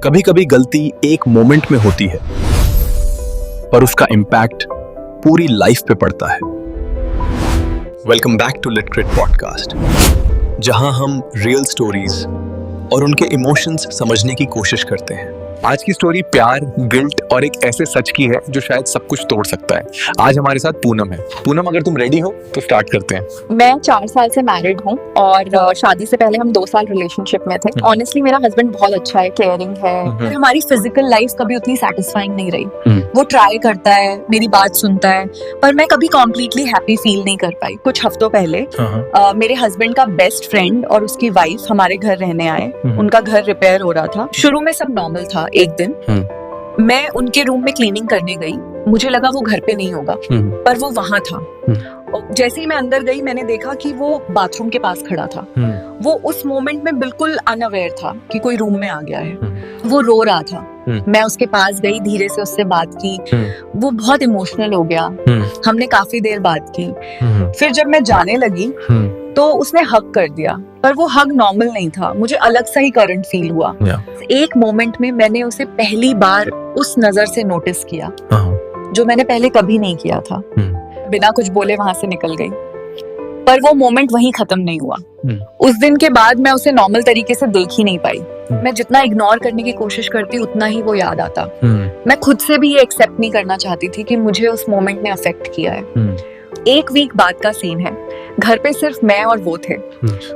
कभी कभी गलती एक मोमेंट में होती है, पर उसका इम्पैक्ट पूरी लाइफ पे पड़ता है। वेलकम बैक टू लिटक्रिट पॉडकास्ट, जहां हम रियल स्टोरीज और उनके इमोशंस समझने की कोशिश करते हैं। आज की स्टोरी प्यार, गिल्ट और एक ऐसे सच की है जो शायद सब कुछ तोड़ सकता है। आज हमारे साथ पूनम है। पूनम, अगर तुम रेडी हो तो स्टार्ट करते हैं। मैं 4 साल से मैरिड हूँ और शादी से पहले हम 2 साल रिलेशनशिप में थे। ऑनेस्टली मेरा हस्बैंड बहुत अच्छा है, केयरिंग है, पर हमारी फिजिकल लाइफ कभी उतनी सेटिस्फाइंग नहीं रही। वो ट्राई करता है, मेरी बात सुनता है, पर मैं कभी कम्प्लीटली हैप्पी फील नहीं कर पाई। कुछ हफ्तों पहले मेरे हस्बैंड का बेस्ट फ्रेंड और उसकी वाइफ हमारे घर रहने आए। उनका घर रिपेयर हो रहा था। शुरू में सब नॉर्मल था। एक दिन मैं उनके रूम में क्लीनिंग करने गई। मुझे लगा वो घर पे नहीं होगा, पर वो वहां था। और जैसे ही मैं अंदर गई, मैंने देखा कि वो बाथरूम के पास खड़ा था। वो उस मोमेंट में बिल्कुल अनअवेयर था कि कोई रूम में आ गया है। वो रो रहा था। मैं उसके पास गई, धीरे से उससे बात की। वो बहुत इमोशनल हो गया। हमने काफी देर बात की। फिर जब मैं जाने लगी तो उसने हग कर दिया, पर वो हग नॉर्मल नहीं था। मुझे अलग सा ही करंट फील हुआ। एक मोमेंट में मैंने उसे पहली बार उस नजर से नोटिस किया, जो मैंने पहले कभी नहीं किया था। बिना कुछ बोले वहां से निकल गई, पर वो मोमेंट वहीं खत्म नहीं हुआ। उस दिन के बाद मैं उसे नॉर्मल तरीके से देख ही नहीं पाई। मैं जितना इग्नोर करने की कोशिश करती उतना ही वो याद आता। मैं खुद से भी ये एक्सेप्ट नहीं करना चाहती थी कि मुझे उस मोमेंट ने अफेक्ट किया है। एक वीक बाद का सीन है। घर पे सिर्फ मैं और वो थे।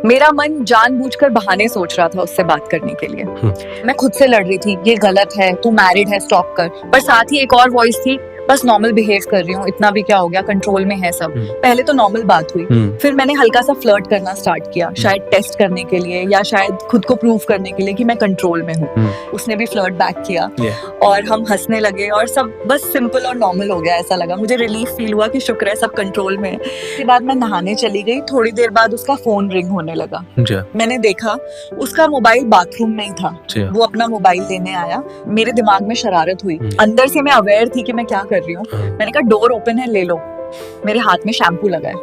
मेरा मन जानबूझकर बहाने सोच रहा था उससे बात करने के लिए। मैं खुद से लड़ रही थी, ये गलत है, तू मैरिड है, स्टॉप कर। पर साथ ही एक और वॉइस थी, बस नॉर्मल बिहेव कर रही हूँ, इतना भी क्या हो गया, कंट्रोल में है सब। पहले तो नॉर्मल बात हुई, फिर मैंने हल्का सा फ्लर्ट करना स्टार्ट किया, शायद टेस्ट करने के लिए या शायद खुद को प्रूव करने के लिए कि मैं कंट्रोल में हूँ। उसने भी फ्लर्ट बैक किया और हम हंसने लगे और सब बस सिंपल और नॉर्मल हो गया। ऐसा लगा, मुझे रिलीफ फील हुआ कि शुक्र है सब कंट्रोल में है। उसके बाद मैं नहाने चली गई। थोड़ी देर बाद उसका फोन रिंग होने लगा। मैंने देखा उसका मोबाइल बाथरूम में ही था। वो अपना मोबाइल लेने आया। मेरे दिमाग में शरारत हुई। अंदर से मैं अवेयर थी कि मैं क्या कर रही हूँ। मैंने कहा डोर ओपन है, ले लो। मेरे हाथ में शैम्पू लगा है।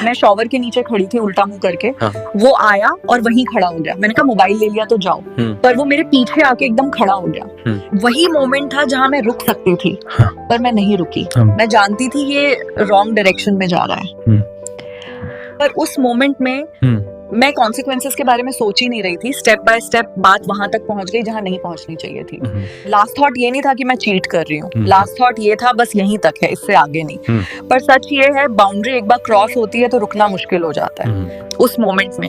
मैं शॉवर के नीचे खड़ी थी उल्टा मुंह करके। वो आया और वहीं खड़ा हो गया। मैंने कहा मोबाइल ले लिया तो जाओ, पर वो मेरे पीछे आके एकदम खड़ा हो गया। वही मोमेंट था जहां मैं रुक सकती थी, पर मैं नहीं रुकी। मैं जानती थी ये रॉन्ग डायरेक्शन में जा रहा है, पर उस मोमेंट में मैं कॉन्सिक्वेंसेस के बारे में सोच ही नहीं रही थी। स्टेप बाय स्टेप बात वहां तक पहुंच गई जहां नहीं पहुंचनी चाहिए थी। लास्ट थॉट ये नहीं था कि मैं चीट कर रही हूँ। लास्ट थॉट ये था बस यहीं तक है, इससे आगे नहीं। पर सच ये है, बाउंड्री एक बार क्रॉस होती है तो रुकना मुश्किल हो जाता है। उस मोमेंट में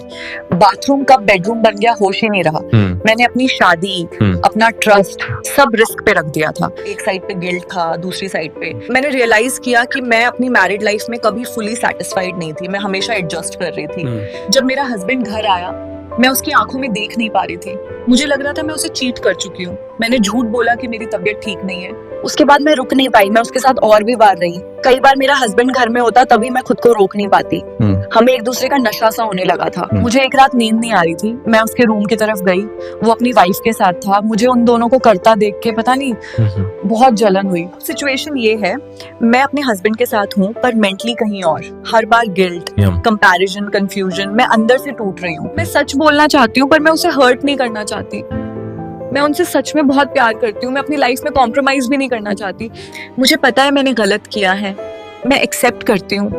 बाथरूम कब बेडरूम बन गया होश ही नहीं रहा। मैंने अपनी शादी, अपना ट्रस्ट सब रिस्क पे रख दिया था। एक साइड पे गिल्ट था, दूसरी साइड पे मैंने रियलाइज किया कि मैं अपनी मैरिड लाइफ में कभी फुली सेटिस्फाइड नहीं थी। मैं हमेशा एडजस्ट कर रही थी। जब मेरा हस्बैंड घर आया, मैं उसकी आंखों में देख नहीं पा रही थी। मुझे लग रहा था मैं उसे चीट कर चुकी हूँ। मैंने झूठ बोला कि मेरी तबीयत ठीक नहीं है। उसके बाद मैं रुक नहीं पाई। मैं उसके साथ और भी बार रही। कई बार मेरा हस्बैंड घर में होता तभी मैं खुद को रोक नहीं पाती। हमें एक दूसरे का नशा सा होने लगा था। मुझे एक रात नींद नहीं आ रही थी। मैं उसके रूम की तरफ गई, वो अपनी वाइफ के साथ था। मुझे उन दोनों को करता देख के पता नहीं बहुत जलन हुई। सिचुएशन ये है, मैं अपने हस्बैंड के साथ हूँ पर मेंटली कहीं और। हर बार गिल्ट, कंपैरिजन, कंफ्यूजन, मैं अंदर से टूट रही हूँ। मैं सच बोलना चाहती हूँ पर मैं उसे हर्ट नहीं करना चाहती। मैं उनसे सच में बहुत प्यार करती हूँ। मैं अपनी लाइफ में कॉम्प्रोमाइज भी नहीं करना चाहती। मुझे पता है मैंने गलत किया है, मैं एक्सेप्ट करती हूँ,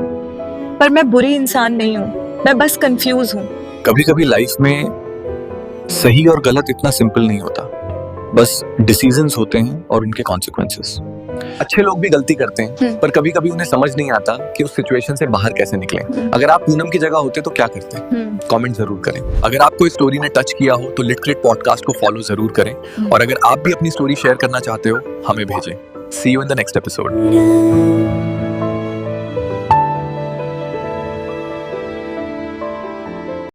पर मैं बुरी इंसान नहीं हूँ। मैं बस कंफ्यूज हूँ। कभी कभी लाइफ में सही और गलत इतना सिंपल नहीं होता, बस डिसीजंस होते हैं और उनके कॉन्सिक्वेंसेस। अच्छे लोग भी गलती करते हैं, पर कभी कभी उन्हें समझ नहीं आता कि उस सिचुएशन से बाहर कैसे निकलें। अगर आप पूनम की जगह होते तो क्या करते? कमेंट जरूर करें। अगर आपको इस स्टोरी ने टच किया हो तो लिटक्रिट पॉडकास्ट को फॉलो जरूर करें, और अगर आप भी अपनी स्टोरी शेयर करना चाहते हो हमें भेजें। See you in the next episode.